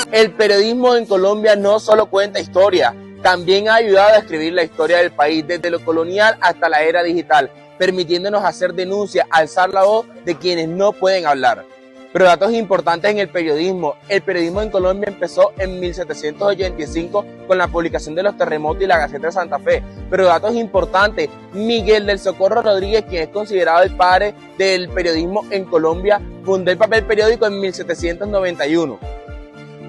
El periodismo en Colombia no solo cuenta historia, también ha ayudado a escribir la historia del país desde lo colonial hasta la era digital, permitiéndonos hacer denuncias, alzar la voz de quienes no pueden hablar. Pero datos importantes en el periodismo en Colombia empezó en 1785 con la publicación de los terremotos y la Gaceta de Santa Fe. Pero datos importantes, Miguel del Socorro Rodríguez, quien es considerado el padre del periodismo en Colombia, fundó el papel periódico en 1791.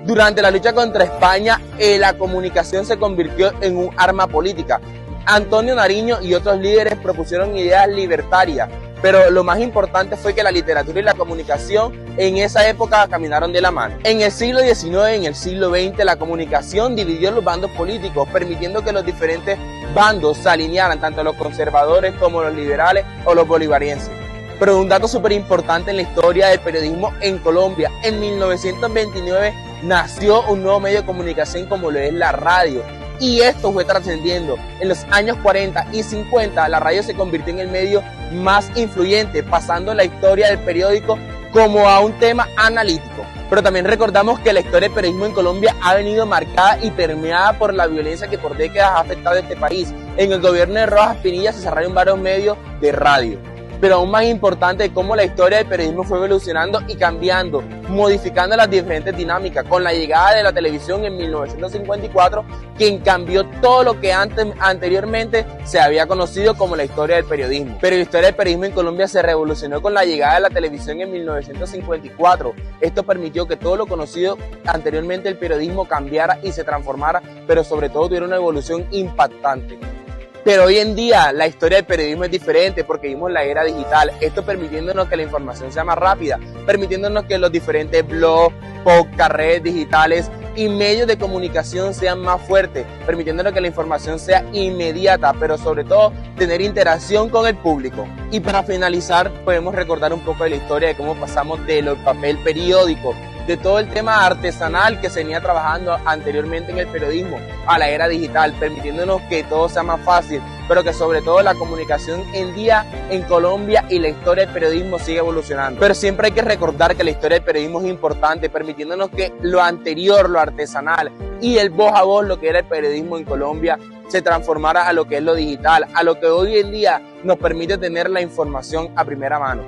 Durante la lucha contra España, la comunicación se convirtió en un arma política. Antonio Nariño y otros líderes propusieron ideas libertarias, pero lo más importante fue que la literatura y la comunicación en esa época caminaron de la mano. En el siglo XIX y en el siglo XX, la comunicación dividió los bandos políticos, permitiendo que los diferentes bandos se alinearan, tanto los conservadores como los liberales o los bolivarienses. Pero un dato súper importante en la historia del periodismo en Colombia, en 1929 nació un nuevo medio de comunicación como lo es la radio. Y esto fue trascendiendo. En los años 40 y 50, la radio se convirtió en el medio más influyente, pasando la historia del periódico como a un tema analítico. Pero también recordamos que la historia del periodismo en Colombia ha venido marcada y permeada por la violencia que por décadas ha afectado a este país. En el gobierno de Rojas Pinilla se cerraron varios medios de radio. Pero aún más importante, cómo la historia del periodismo fue evolucionando y cambiando, modificando las diferentes dinámicas, con la llegada de la televisión en 1954, quien cambió todo lo que anteriormente se había conocido como la historia del periodismo. Pero la historia del periodismo en Colombia se revolucionó con la llegada de la televisión en 1954. Esto permitió que todo lo conocido anteriormente del periodismo cambiara y se transformara, pero sobre todo tuviera una evolución impactante. Pero hoy en día la historia del periodismo es diferente porque vimos la era digital, esto permitiéndonos que la información sea más rápida, permitiéndonos que los diferentes blogs, podcasts, redes digitales y medios de comunicación sean más fuertes, permitiéndonos que la información sea inmediata, pero sobre todo tener interacción con el público. Y para finalizar, podemos recordar un poco de la historia de cómo pasamos del papel periódico, de todo el tema artesanal que se venía trabajando anteriormente en el periodismo, a la era digital, permitiéndonos que todo sea más fácil, pero que sobre todo la comunicación en día en Colombia y la historia del periodismo sigue evolucionando. Pero siempre hay que recordar que la historia del periodismo es importante, permitiéndonos que lo anterior, lo artesanal y el voz a voz, lo que era el periodismo en Colombia, se transformara a lo que es lo digital, a lo que hoy en día nos permite tener la información a primera mano.